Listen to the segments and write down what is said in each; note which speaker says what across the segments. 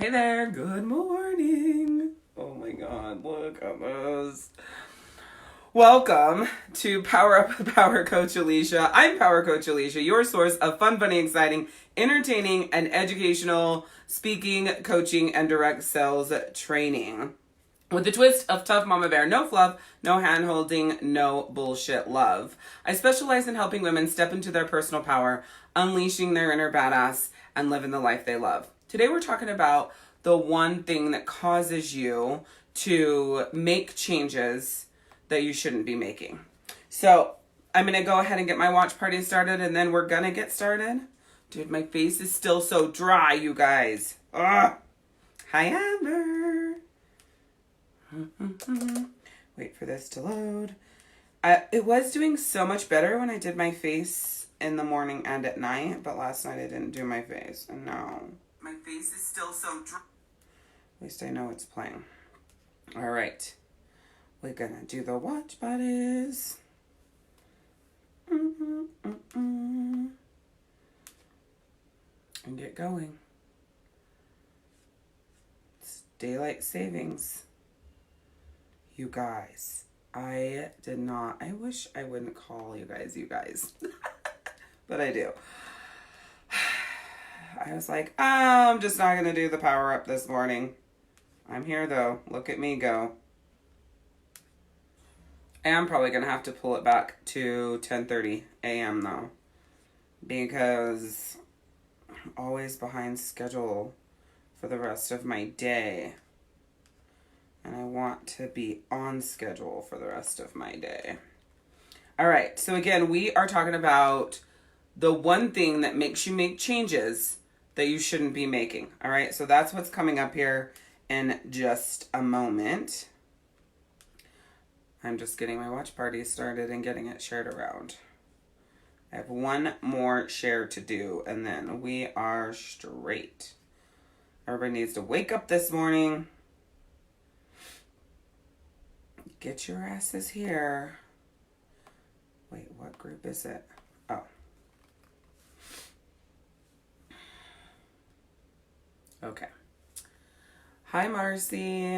Speaker 1: Hey there, good morning. Oh my god, look at this. Welcome to Power Up with Power Coach Alishia. I'm Power Coach Alishia, your source of fun, funny, exciting, entertaining, and educational speaking, coaching, and direct sales training. With a twist of tough mama bear, no fluff, no hand-holding, no bullshit love. I specialize in helping women step into their personal power, unleashing their inner badass, and living the life they love. Today we're talking about the one thing that causes you to make changes that you shouldn't be making. So I'm going to go ahead and get my watch party started, and then we're going to get started. Dude, my face is still so dry, you guys. Ugh. Hi, Amber. Wait for this to load. It was doing so much better when I did my face in the morning and at night, but last night I didn't do my face. And no, my face is still so dry. At least I know it's playing. All right. We're gonna do the watch buddies. And get going. It's daylight savings. You guys, I wish I wouldn't call you guys, but I do. I was like, I'm just not going to do the power up this morning. I'm here though. Look at me go. I am probably going to have to pull it back to 10:30 a.m. though, because I'm always behind schedule for the rest of my day. And I want to be on schedule for the rest of my day. All right. So again, we are talking about the one thing that makes you make changes that you shouldn't be making. All right. So that's what's coming up here in just a moment. I'm just getting my watch party started and getting it shared around. I have one more share to do, and then we are straight. Everybody needs to wake up this morning. Get your asses here. Wait, what group is it? Oh. Okay. Hi, Marcy.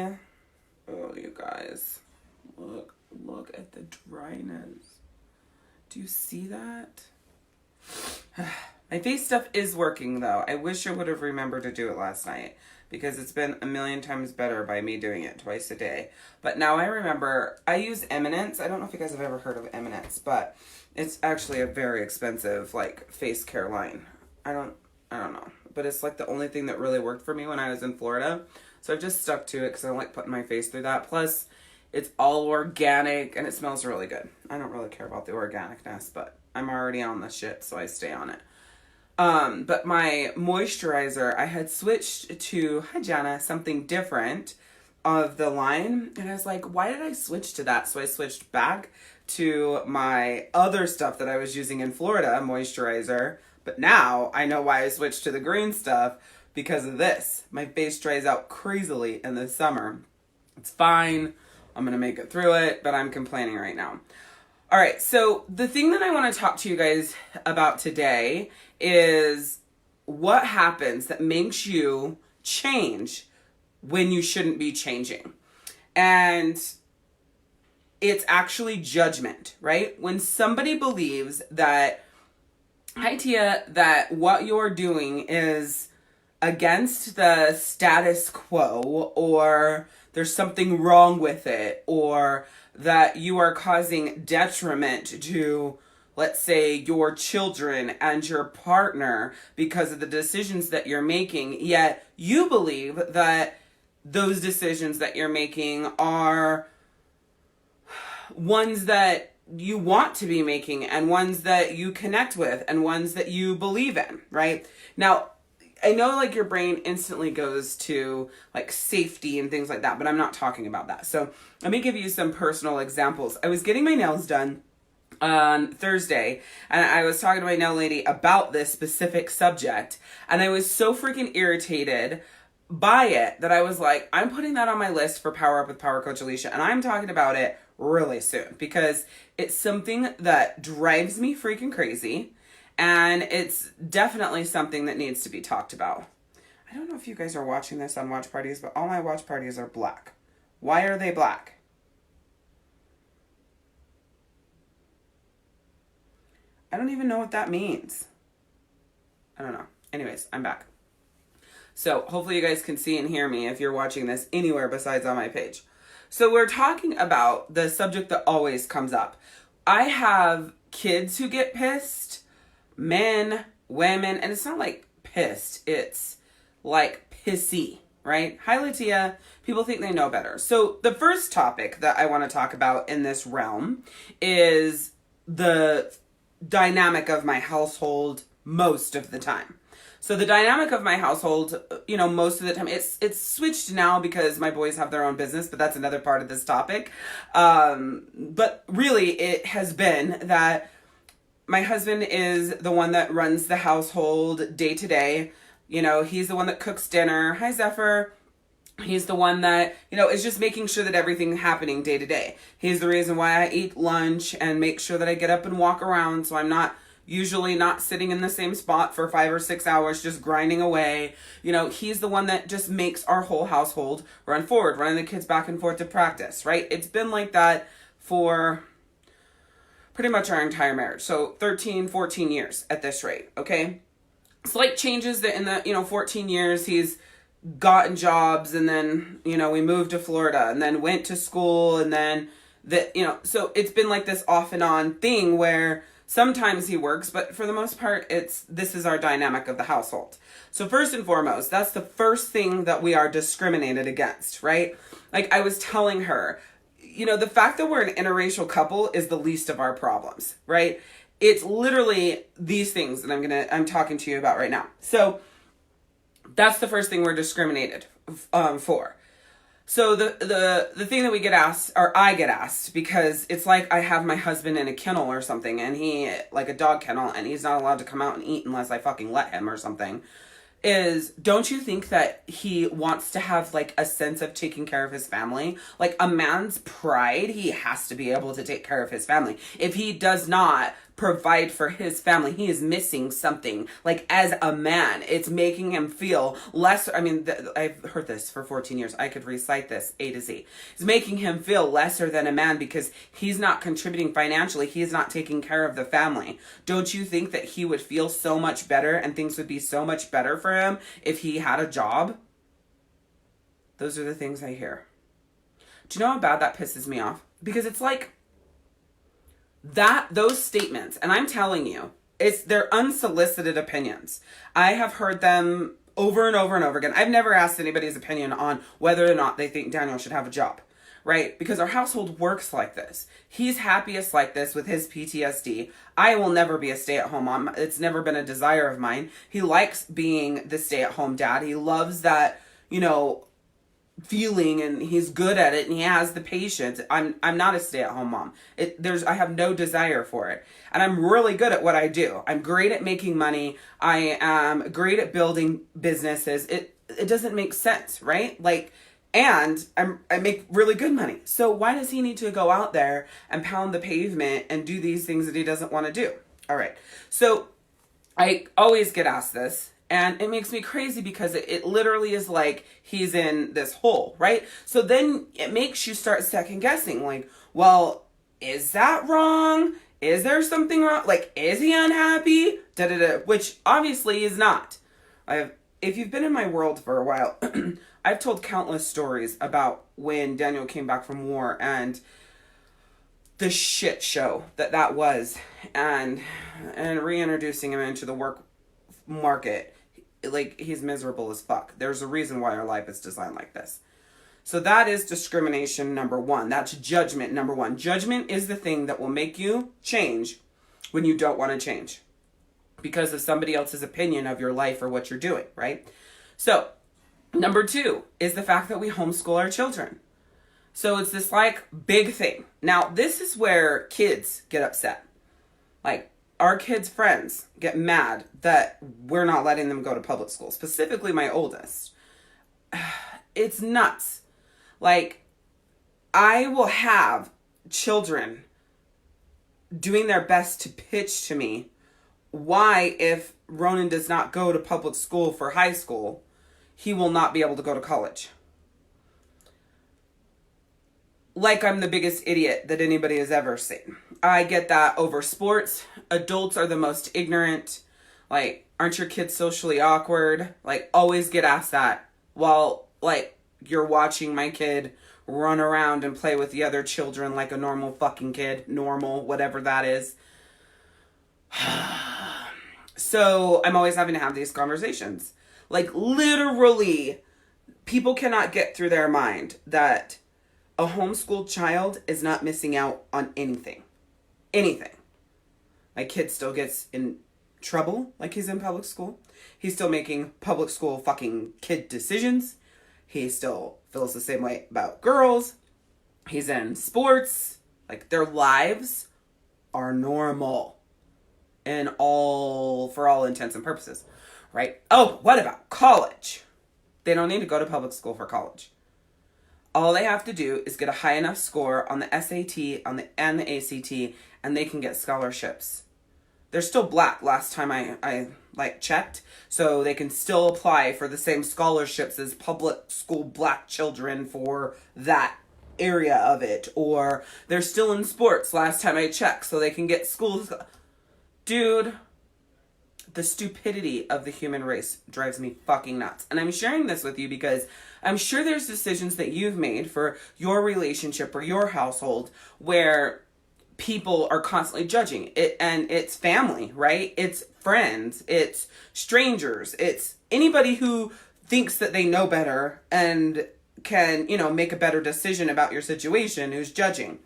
Speaker 1: Oh, you guys. Look at the dryness. Do you see that? My face stuff is working, though. I wish I would have remembered to do it last night, because it's been a million times better by me doing it twice a day. But now I remember, I use Eminence. I don't know if you guys have ever heard of Eminence, but it's actually a very expensive, like, face care line. I don't know. But it's, like, the only thing that really worked for me when I was in Florida. So I've just stuck to it because I don't like putting my face through that. Plus, it's all organic, and it smells really good. I don't really care about the organicness, but I'm already on the shit, so I stay on it. But my moisturizer, I had switched to, hi Jana, something different of the line. And I was like, why did I switch to that? So I switched back to my other stuff that I was using in Florida, moisturizer. But now I know why I switched to the green stuff, because of this. My face dries out crazily in the summer. It's fine. I'm going to make it through it, but I'm complaining right now. All right, so the thing that I want to talk to you guys about today is what happens that makes you change when you shouldn't be changing. And it's actually judgment, right? When somebody believes that, hi Tia, that what you're doing is against the status quo, or there's something wrong with it, or that you are causing detriment to, let's say, your children and your partner because of the decisions that you're making, yet you believe that those decisions that you're making are ones that you want to be making, and ones that you connect with, and ones that you believe in, right? Now, I know, like, your brain instantly goes to, like, safety and things like that, but I'm not talking about that. So let me give you some personal examples. I was getting my nails done on Thursday, and I was talking to my nail lady about this specific subject, and I was so freaking irritated by it that I was like, I'm putting that on my list for Power Up with Power Coach Alishia, and I'm talking about it really soon, because it's something that drives me freaking crazy. And it's definitely something that needs to be talked about. I don't know if you guys are watching this on watch parties, but all my watch parties are black. Why are they black? I don't even know what that means. I don't know. Anyways, I'm back. So hopefully you guys can see and hear me if you're watching this anywhere besides on my page. So we're talking about the subject that always comes up. I have kids who get pissed, men, women, and it's not like pissed. It's like pissy, right? Hi, Latia. People think they know better. So the first topic that I want to talk about in this realm is the dynamic of my household most of the time. So the dynamic of my household, most of the time, it's switched now because my boys have their own business, but that's another part of this topic. But really, it has been that my husband is the one that runs the household day to day. He's the one that cooks dinner. Hi, Zephyr. He's the one that, is just making sure that everything's happening day to day. He's the reason why I eat lunch and make sure that I get up and walk around so I'm usually not sitting in the same spot for 5 or 6 hours just grinding away. He's the one that just makes our whole household run forward, running the kids back and forth to practice, right? It's been like that for pretty much our entire marriage. So 13, 14 years at this rate, okay? Slight changes that in the, 14 years he's gotten jobs, and then, we moved to Florida and then went to school, and then so it's been like this off and on thing where sometimes he works, but for the most part, this is our dynamic of the household. So first and foremost, that's the first thing that we are discriminated against, right? Like I was telling her, the fact that we're an interracial couple is the least of our problems, right? It's literally these things that I'm talking to you about right now. So that's the first thing we're discriminated for. So the thing that we get asked, or I get asked, because it's like I have my husband in a kennel or something, and he, like a dog kennel, and he's not allowed to come out and eat unless I fucking let him or something, is, don't you think that he wants to have like a sense of taking care of his family? Like a man's pride, he has to be able to take care of his family. If he does not provide for his family, he is missing something. Like as a man, it's making him feel lesser. I mean, I've heard this for 14 years. I could recite this A to Z. It's making him feel lesser than a man because he's not contributing financially. He's not taking care of the family. Don't you think that he would feel so much better and things would be so much better for him if he had a job? Those are the things I hear. Do you know how bad that pisses me off? Because it's like, those statements, and I'm telling you, they're unsolicited opinions. I have heard them over and over and over again. I've never asked anybody's opinion on whether or not they think Daniel should have a job, right? Because our household works like this. He's happiest like this with his PTSD. I will never be a stay-at-home mom. It's never been a desire of mine. He likes being the stay-at-home dad. He loves that, feeling, and he's good at it, and he has the patience. I'm not a stay-at-home mom. I have no desire for it, and I'm really good at what I do. I'm great at making money. I am great at building businesses. It doesn't make sense, right? Like, and I make really good money. So why does he need to go out there and pound the pavement and do these things that he doesn't want to do? All right. So I always get asked this, and it makes me crazy because it literally is like he's in this hole, right? So then it makes you start second guessing, like, well, is that wrong? Is there something wrong? Like, is he unhappy? Which obviously is not. If you've been in my world for a while, I've told countless stories about when Daniel came back from war and the shit show that was, and reintroducing him into the work market. Like, he's miserable as fuck. There's a reason why our life is designed like this. So that is discrimination number one. That's judgment number one. Judgment is the thing that will make you change when you don't want to change because of somebody else's opinion of your life or what you're doing, right? So number two is the fact that we homeschool our children. So it's this like big thing. Now, this is where kids get upset. Like, our kids' friends get mad that we're not letting them go to public school, specifically my oldest. It's nuts. Like, I will have children doing their best to pitch to me why, if Ronan does not go to public school for high school, he will not be able to go to college. Like I'm the biggest idiot that anybody has ever seen. I get that over sports. Adults are the most ignorant. Like, aren't your kids socially awkward? Like, always get asked that while, like, you're watching my kid run around and play with the other children like a normal fucking kid. Normal, whatever that is. So, I'm always having to have these conversations. Like, literally, people cannot get through their mind that a homeschooled child is not missing out on anything. Anything. My kid still gets in trouble like he's in public school. He's still making public school fucking kid decisions. He still feels the same way about girls. He's in sports. Like, their lives are normal. And for all intents and purposes. Right? Oh, what about college? They don't need to go to public school for college. All they have to do is get a high enough score on the SAT and the ACT, and they can get scholarships. They're still black last time I checked, so they can still apply for the same scholarships as public school black children for that area of it. Or they're still in sports last time I checked, so they can get schools. Dude, the stupidity of the human race drives me fucking nuts. And I'm sharing this with you because I'm sure there's decisions that you've made for your relationship or your household where people are constantly judging it, and it's family, right? It's friends, it's strangers, it's anybody who thinks that they know better and can, make a better decision about your situation who's judging.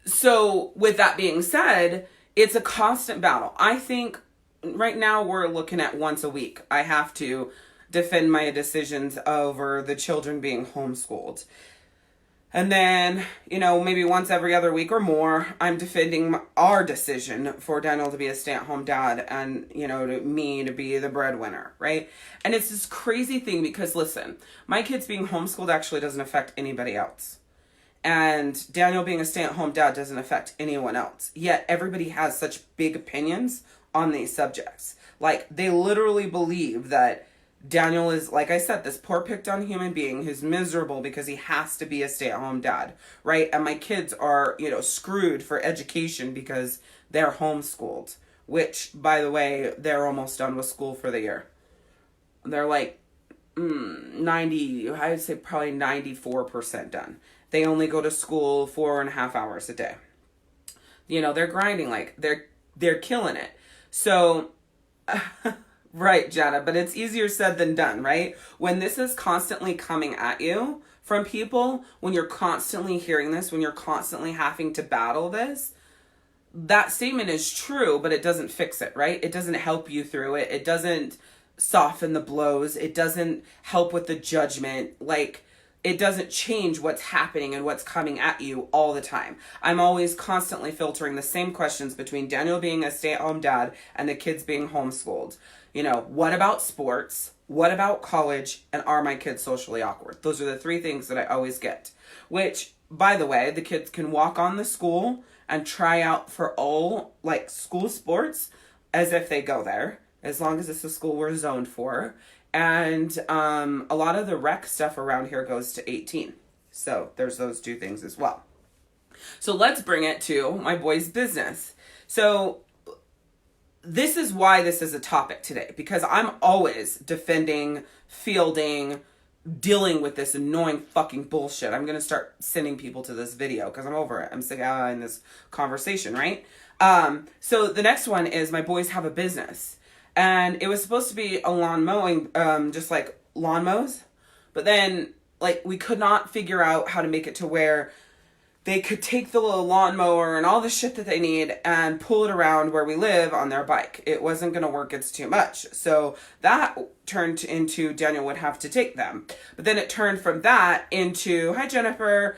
Speaker 1: So with that being said, it's a constant battle. I think right now we're looking at once a week. I have to defend my decisions over the children being homeschooled. And then, maybe once every other week or more, I'm defending our decision for Daniel to be a stay-at-home dad and, me to be the breadwinner, right? And it's this crazy thing because, listen, my kids being homeschooled actually doesn't affect anybody else. And Daniel being a stay-at-home dad doesn't affect anyone else. Yet everybody has such big opinions on these subjects. Like, they literally believe that Daniel is, like I said, this poor picked on human being who's miserable because he has to be a stay-at-home dad, right? And my kids are, screwed for education because they're homeschooled, which, by the way, they're almost done with school for the year. They're like 90, I would say probably 94% done. They only go to school 4.5 hours a day. They're grinding, like they're killing it. So, right, Jana, but it's easier said than done, right? When this is constantly coming at you from people, when you're constantly hearing this, when you're constantly having to battle this, that statement is true, but it doesn't fix it, right? It doesn't help you through it. It doesn't soften the blows. It doesn't help with the judgment. Like, it doesn't change what's happening and what's coming at you all the time. I'm always constantly filtering the same questions between Daniel being a stay-at-home dad and the kids being homeschooled. What about sports? What about college? And are my kids socially awkward? Those are the three things that I always get. Which, by the way, the kids can walk on the school and try out for all, school sports as if they go there, as long as it's a school we're zoned for. And a lot of the rec stuff around here goes to 18. So there's those two things as well. So let's bring it to my boy's business. So this is why this is a topic today, because I'm always defending, fielding, dealing with this annoying fucking bullshit. I'm going to start sending people to this video because I'm over it. I'm sick in this conversation, right? So the next one is my boys have a business. And it was supposed to be a lawn mowing, just like lawn mows. But then, we could not figure out how to make it to where they could take the little lawnmower and all the shit that they need and pull it around where we live on their bike. It wasn't going to work. It's too much. So that turned into Daniel would have to take them. But then it turned from that into, hi, Jennifer,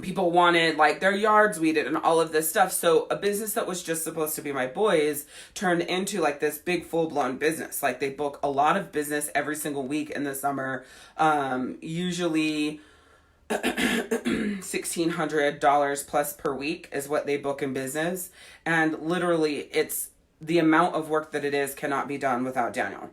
Speaker 1: people wanted their yards weeded and all of this stuff. So a business that was just supposed to be my boys turned into this big full-blown business. They book a lot of business every single week in the summer. Usually $1,600 plus per week is what they book in business. And literally it's the amount of work that it is cannot be done without Daniel.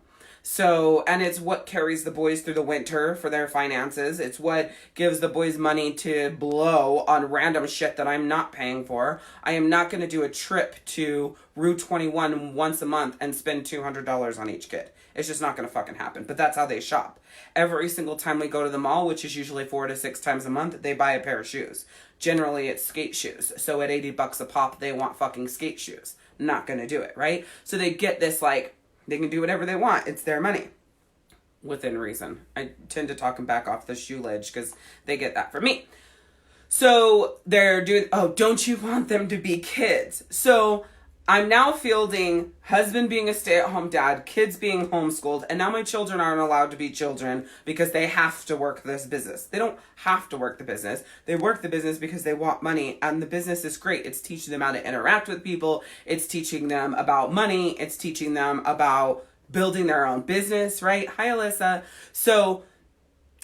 Speaker 1: So, and it's what carries the boys through the winter for their finances. It's what gives the boys money to blow on random shit that I'm not paying for. I am not going to do a trip to Route 21 once a month and spend $200 on each kid. It's just not going to fucking happen. But that's how they shop. Every single time we go to the mall, which is usually 4 to 6 times a month, they buy a pair of shoes. Generally, it's skate shoes. So at $80 a pop, they want fucking skate shoes. Not going to do it, right? So they get this, like, they can do whatever they want. It's their money. Within reason. I tend to talk them back off the shoe ledge because they get that from me. So they're doing, oh, don't you want them to be kids? So I'm now fielding husband being a stay-at-home dad, kids being homeschooled, and now my children aren't allowed to be children because they have to work this business. They don't have to work the business. They work the business because they want money, and the business is great. It's teaching them how to interact with people. It's teaching them about money. It's teaching them about building their own business, right? Hi, Alyssa. So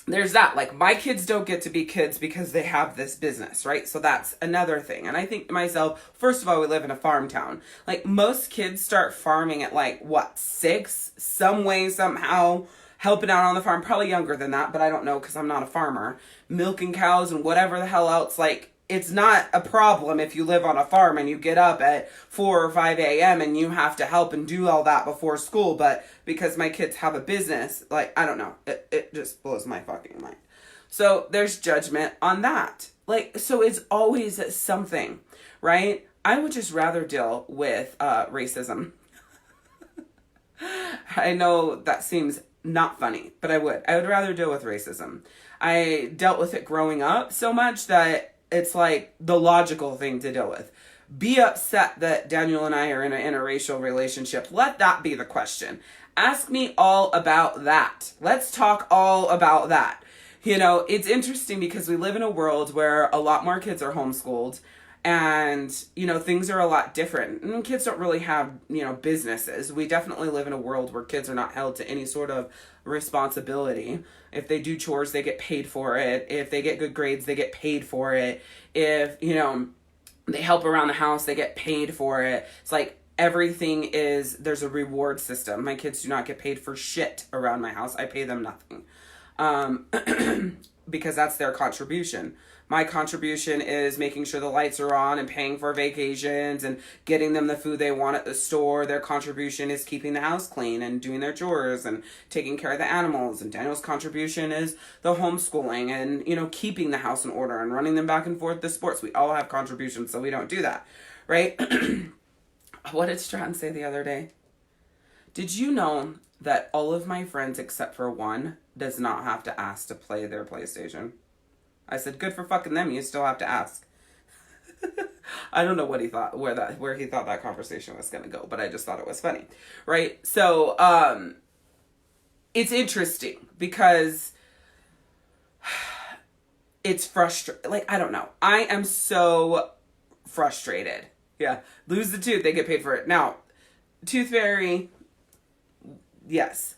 Speaker 1: there's that. Like, my kids don't get to be kids because they have this business, right? So that's another thing. And I think to myself, first of all, we live in a farm town. Like, most kids start farming at, like, what, 6? Some way, somehow, helping out on the farm. Probably younger than that, but I don't know because I'm not a farmer. Milking cows and whatever the hell else. Like, it's not a problem if you live on a farm and you get up at 4 or 5 a.m. and you have to help and do all that before school. But because my kids have a business, like, I don't know. It just blows my fucking mind. So there's judgment on that. Like, so it's always something, right? I would just rather deal with racism. I know that seems not funny, but I would rather deal with racism. I dealt with it growing up so much that it's like the logical thing to deal with. Be upset that Daniel and I are in an interracial relationship. Let that be the question. Ask me all about that. Let's talk all about that. You know, it's interesting because we live in a world where a lot more kids are homeschooled and, you know, things are a lot different. And kids don't really have, you know, businesses. We definitely live in a world where kids are not held to any sort of responsibility. If they do chores, they get paid for it. If they get good grades, they get paid for it. If, you know, they help around the house, they get paid for it. It's like everything is, there's a reward system. My kids do not get paid for shit around my house. I pay them nothing. Because that's their contribution. My contribution is making sure the lights are on and paying for vacations and getting them the food they want at the store. Their contribution is keeping the house clean and doing their chores and taking care of the animals. And Daniel's contribution is the homeschooling and, you know, keeping the house in order and running them back and forth to sports. We all have contributions, so we don't do that, right? What did Stratton say the other day? Did you know that all of my friends except for one does not have to ask to play their PlayStation? I said, good for fucking them. You still have to ask. I don't know what he thought, where he thought that conversation was going to go, but I just thought it was funny, right? So, it's interesting because it's frustrating. Like, I don't know. I am so frustrated. Yeah. Lose the tooth. They get paid for it. Now, Tooth Fairy, yes.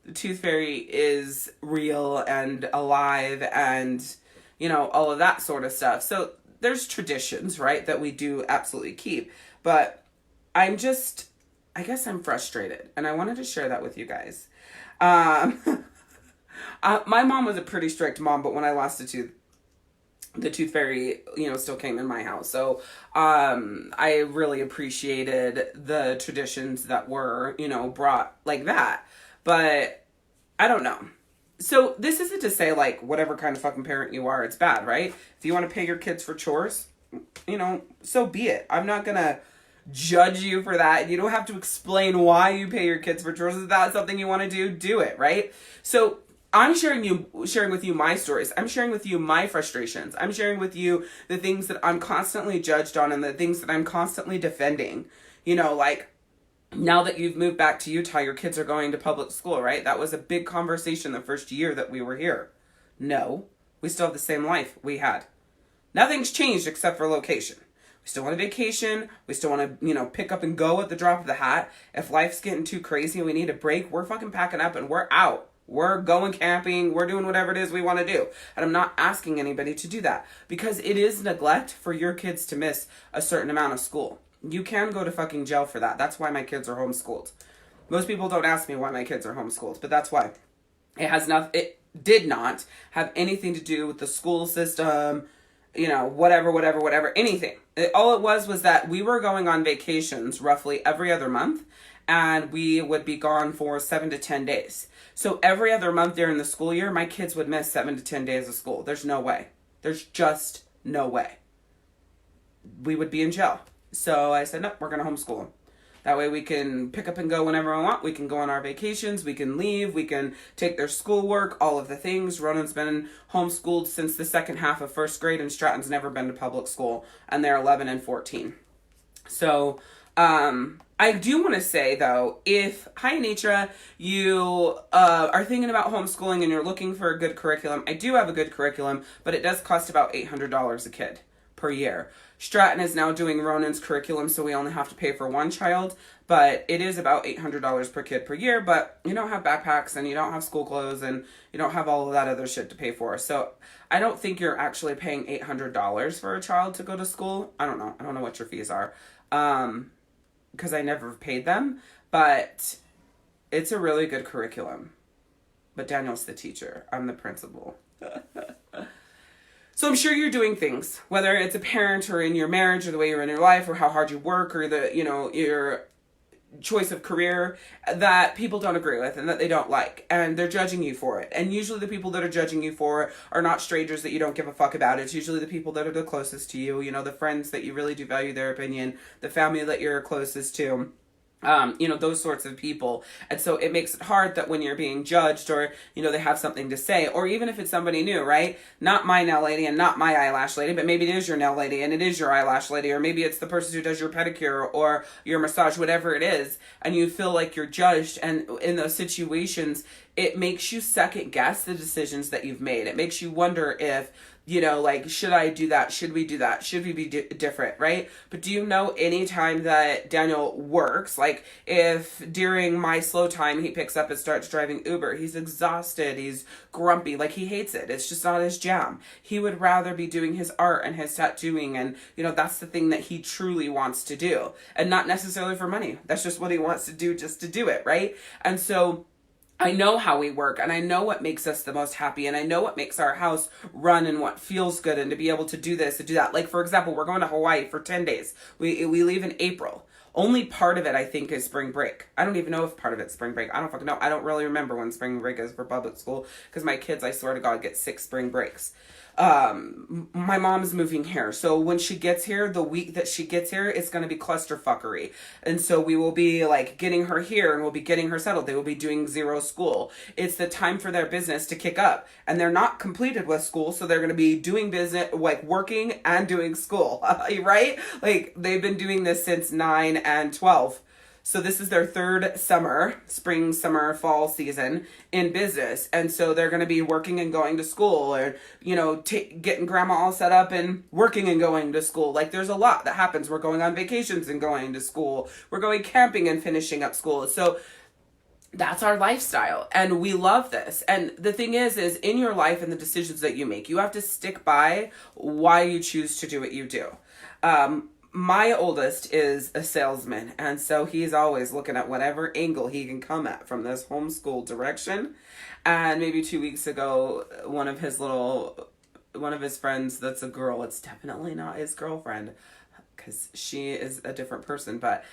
Speaker 1: The Tooth Fairy is real and alive and, you know, all of that sort of stuff. So there's traditions, right, that we do absolutely keep. But I guess I'm frustrated. And I wanted to share that with you guys. My mom was a pretty strict mom, but when I lost a tooth, the Tooth Fairy, you know, still came in my house. So I really appreciated the traditions that were, you know, brought like that. But I don't know. So this isn't to say, like, whatever kind of fucking parent you are, it's bad, right? If you want to pay your kids for chores, you know, so be it. I'm not going to judge you for that. You don't have to explain why you pay your kids for chores. If that's something you want to do it, right? So I'm sharing with you my stories. I'm sharing with you my frustrations. I'm sharing with you the things that I'm constantly judged on and the things that I'm constantly defending. You know, like, now that you've moved back to Utah, your kids are going to public school, right? That was a big conversation the first year that we were here. No, we still have the same life we had. Nothing's changed except for location. We still want a vacation. We still want to, you know, pick up and go at the drop of the hat. If life's getting too crazy and we need a break, we're fucking packing up and we're out. We're going camping. We're doing whatever it is we want to do. And I'm not asking anybody to do that because it is neglect for your kids to miss a certain amount of school. You can go to fucking jail for that. That's why my kids are homeschooled. Most people don't ask me why my kids are homeschooled, but that's why. It did not have anything to do with the school system, whatever, anything. All it was that we were going on vacations roughly every other month, and we would be gone for 7 to 10 days. So every other month during the school year, my kids would miss 7 to 10 days of school. There's no way. There's just no way. We would be in jail. So I said, no, we're going to homeschool them. That way we can pick up and go whenever we want. We can go on our vacations. We can leave. We can take their schoolwork, all of the things. Ronan's been homeschooled since the second half of first grade, and Stratton's never been to public school, and they're 11 and 14. So I do want to say, though, if, hi, Anitra, you are thinking about homeschooling and you're looking for a good curriculum, I do have a good curriculum, but it does cost about $800 a kid per year. Stratton is now doing Ronan's curriculum, so we only have to pay for one child, but it is about $800 per kid per year, but you don't have backpacks and you don't have school clothes and you don't have all of that other shit to pay for. So I don't think you're actually paying $800 for a child to go to school. I don't know what your fees are, because I never paid them, but it's a really good curriculum. But Daniel's the teacher. I'm the principal. So I'm sure you're doing things, whether it's a parent or in your marriage or the way you're in your life or how hard you work or your choice of career, that people don't agree with and that they don't like, and they're judging you for it. And usually the people that are judging you for it are not strangers that you don't give a fuck about. It's usually the people that are the closest to you, the friends that you really do value their opinion, the family that you're closest to. Those sorts of people. And so it makes it hard that when you're being judged or, they have something to say, or even if it's somebody new, right? Not my nail lady and not my eyelash lady, but maybe it is your nail lady and it is your eyelash lady, or maybe it's the person who does your pedicure or your massage, whatever it is, and you feel like you're judged. And in those situations, it makes you second guess the decisions that you've made. It makes you wonder if, should I do that? Should we do that? Should we be different, right? But do you know any time that Daniel works, like if during my slow time he picks up and starts driving Uber, he's exhausted, he's grumpy, like he hates it. It's just not his jam. He would rather be doing his art and his tattooing, and that's the thing that he truly wants to do, and not necessarily for money. That's just what he wants to do, just to do it, right? And so I know how we work, and I know what makes us the most happy, and I know what makes our house run and what feels good, and to be able to do this, to do that. Like, for example, we're going to Hawaii for 10 days. We leave in April. Only part of it, I think, is spring break. I don't even know if part of it's spring break. I don't fucking know. I don't really remember when spring break is for public school, because my kids, I swear to God, get 6 spring breaks. My mom's moving here. So when she gets here, the week that she gets here, it's going to be clusterfuckery. And so we will be like getting her here and we'll be getting her settled. They will be doing 0 school. It's the time for their business to kick up, and they're not completed with school. So they're going to be doing business, like working and doing school, right? Like they've been doing this since 9 and 12. So this is their 3rd summer, spring, summer, fall season in business. And so they're going to be working and going to school, or, getting grandma all set up and working and going to school. Like there's a lot that happens. We're going on vacations and going to school. We're going camping and finishing up school. So that's our lifestyle, and we love this. And the thing is in your life and the decisions that you make, you have to stick by why you choose to do what you do. My oldest is a salesman, and so he's always looking at whatever angle he can come at from this homeschool direction. And maybe 2 weeks ago, one of his friends that's a girl, it's definitely not his girlfriend, because she is a different person, but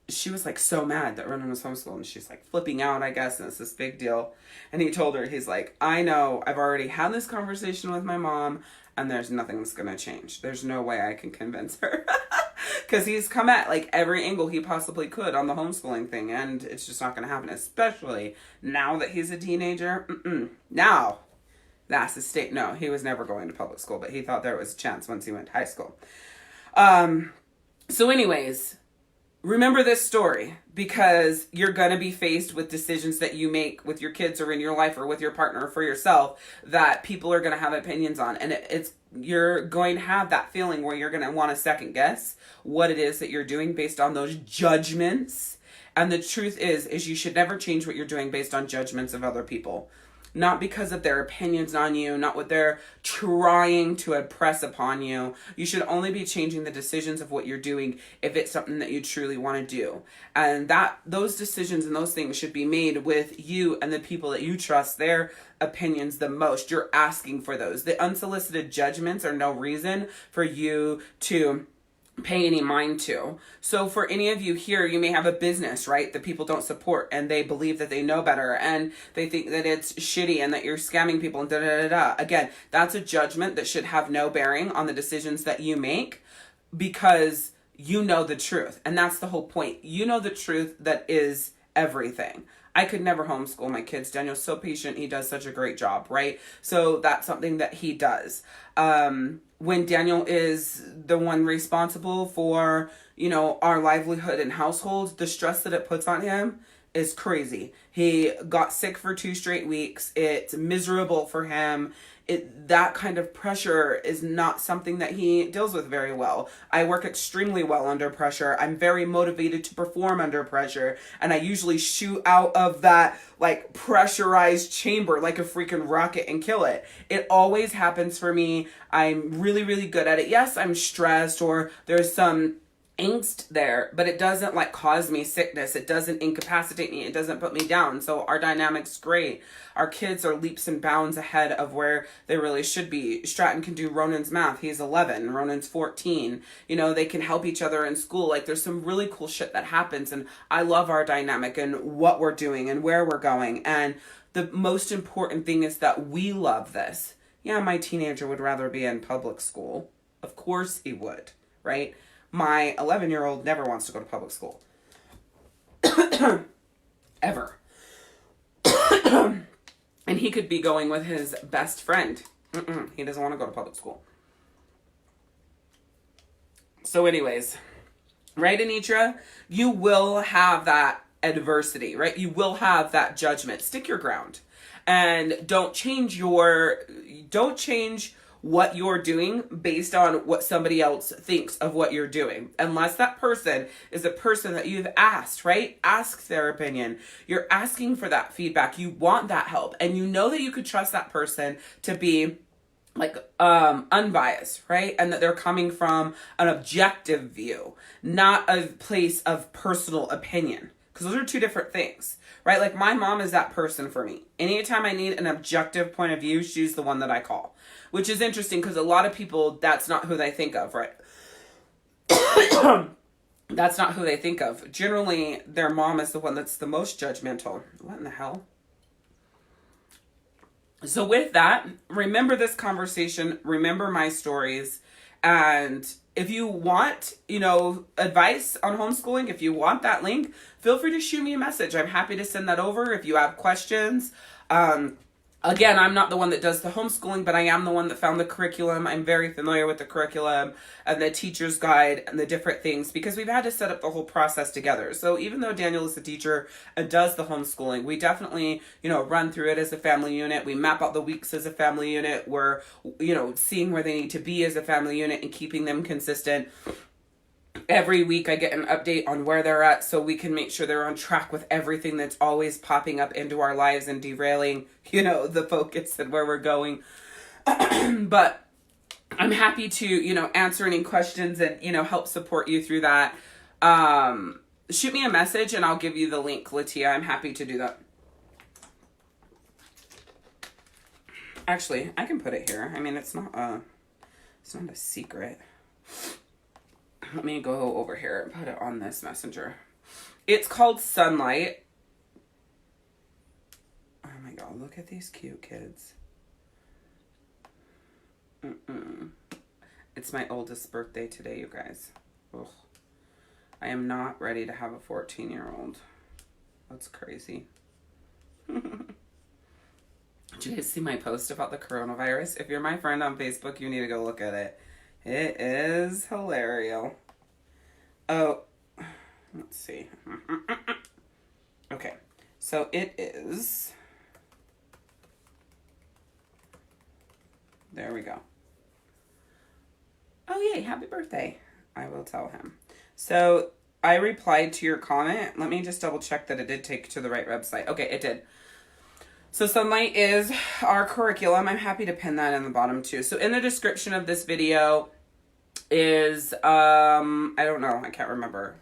Speaker 1: she was like so mad that Ronan was homeschooled, and she's like flipping out, I guess, and it's this big deal. And he told her, he's like, I know, I've already had this conversation with my mom, and there's nothing that's going to change. There's no way I can convince her. Because he's come at like every angle he possibly could on the homeschooling thing, and it's just not going to happen, especially now that he's a teenager. Now, that's the state. No, he was never going to public school, but he thought there was a chance once he went to high school. So anyways, remember this story, because you're going to be faced with decisions that you make with your kids or in your life or with your partner or for yourself that people are going to have opinions on. And you're going to have that feeling where you're going to want to second guess what it is that you're doing based on those judgments. And the truth is you should never change what you're doing based on judgments of other people. Not because of their opinions on you, not what they're trying to impress upon you. You should only be changing the decisions of what you're doing if it's something that you truly want to do. And those decisions and those things should be made with you and the people that you trust their opinions the most. You're asking for those. The unsolicited judgments are no reason for you to pay any mind to. So for any of you here, you may have a business, right, that people don't support, and they believe that they know better, and they think that it's shitty and that you're scamming people and da-da-da-da. Again, that's a judgment that should have no bearing on the decisions that you make, because you know the truth. And that's the whole point. You know the truth that is everything. I could never homeschool my kids. Daniel's so patient. He does such a great job, right? So that's something that he does. When Daniel is the one responsible for, our livelihood and household, the stress that it puts on him is crazy. He got sick for 2 straight weeks. It's miserable for him. That kind of pressure is not something that he deals with very well. I work extremely well under pressure. I'm very motivated to perform under pressure. And I usually shoot out of that pressurized chamber like a freaking rocket and kill it. It always happens for me. I'm really, really good at it. Yes, I'm stressed or there's some angst there, but it doesn't cause me sickness. It doesn't incapacitate me. It doesn't put me down. So our dynamic's great. Our kids are leaps and bounds ahead of where they really should be. Stratton can do Ronan's math. He's 11. Ronan's 14. They can help each other in school. There's some really cool shit that happens, and I love our dynamic and what we're doing and where we're going. And the most important thing is that we love this. Yeah, my teenager would rather be in public school. Of course he would, right? My 11-year-old never wants to go to public school. Ever. And he could be going with his best friend. He doesn't want to go to public school. So anyways, right, Anitra? You will have that adversity, right? You will have that judgment. Stick your ground. And don't change what you're doing based on what somebody else thinks of what you're doing. Unless that person is a person that you've asked, right? Ask their opinion. You're asking for that feedback. You want that help. And you know that you could trust that person to be unbiased, right? And that they're coming from an objective view, not a place of personal opinion. Because those are two different things, right? My mom is that person for me. Anytime I need an objective point of view, she's the one that I call. Which is interesting because a lot of people, that's not who they think of, right? That's not who they think of. Generally, their mom is the one that's the most judgmental. What in the hell? So with that, remember this conversation, remember my stories, and if you want, advice on homeschooling, if you want that link, feel free to shoot me a message. I'm happy to send that over if you have questions. Again, I'm not the one that does the homeschooling, but I am the one that found the curriculum. I'm very familiar with the curriculum and the teacher's guide and the different things because we've had to set up the whole process together. So even though Daniel is the teacher and does the homeschooling, we definitely, run through it as a family unit. We map out the weeks as a family unit. We're, seeing where they need to be as a family unit and keeping them consistent. Every week I get an update on where they're at so we can make sure they're on track with everything that's always popping up into our lives and derailing, the focus and where we're going. But I'm happy to, answer any questions and, help support you through that. Shoot me a message and I'll give you the link, Latia. I'm happy to do that. Actually, I can put it here. I mean, it's not a secret. Let me go over here and put it on this messenger. It's called Sunlight. Oh my God, look at these cute kids. It's my oldest birthday today, you guys. Ugh. I am not ready to have a 14-year-old. That's crazy. Did you guys see my post about the coronavirus? If you're my friend on Facebook, you need to go look at it. It is hilarious. Oh, let's see. Okay, so it is. There we go. Oh, yay, happy birthday. I will tell him. So, I replied to your comment. Let me just double check that it did take to the right website. Okay, it did. So Sunlight is our curriculum. I'm happy to pin that in the bottom too. So in the description of this video is, I don't know, I can't remember.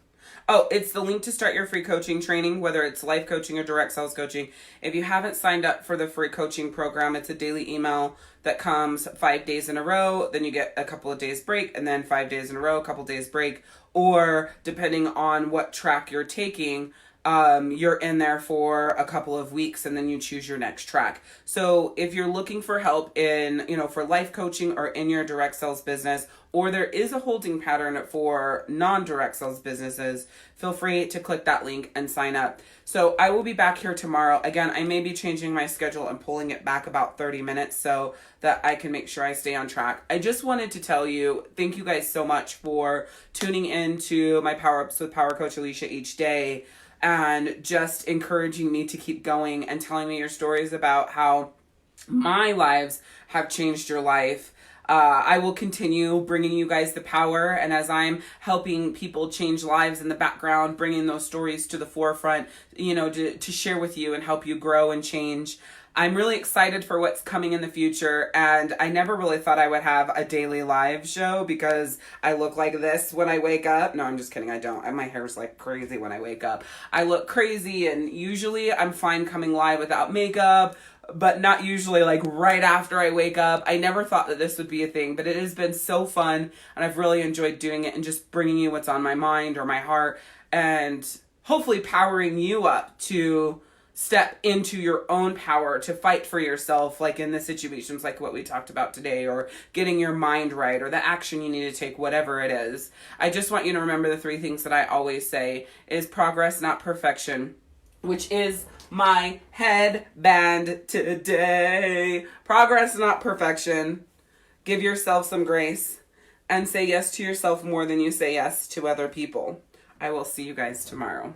Speaker 1: Oh, it's the link to start your free coaching training, whether it's life coaching or direct sales coaching. If you haven't signed up for the free coaching program, it's a daily email that comes 5 days in a row. Then you get a couple of days break, and then 5 days in a row, a couple days break. Or depending on what track you're taking, you're in there for a couple of weeks and then you choose your next track. So if you're looking for help in, for life coaching or in your direct sales business, or there is a holding pattern for non-direct sales businesses, feel free to click that link and sign up. So I will be back here tomorrow. Again, I may be changing my schedule and pulling it back about 30 minutes so that I can make sure I stay on track. I just wanted to tell you, thank you guys so much for tuning in to my Power-Ups with Power Coach Alishia each day, and just encouraging me to keep going and telling me your stories about how my lives have changed your life. I will continue bringing you guys the power, and as I'm helping people change lives in the background, bringing those stories to the forefront, to share with you and help you grow and change. I'm really excited for what's coming in the future, and I never really thought I would have a daily live show because I look like this when I wake up. No, I'm just kidding. I don't. My hair's like crazy when I wake up. I look crazy, and usually I'm fine coming live without makeup, but not usually like right after I wake up. I never thought that this would be a thing, but it has been so fun, and I've really enjoyed doing it and just bringing you what's on my mind or my heart, and hopefully powering you up to step into your own power to fight for yourself, like in the situations like what we talked about today, or getting your mind right, or the action you need to take, whatever it is. I just want you to remember the 3 things that I always say is progress, not perfection, which is my headband today. Progress, not perfection. Give yourself some grace and say yes to yourself more than you say yes to other people. I will see you guys tomorrow.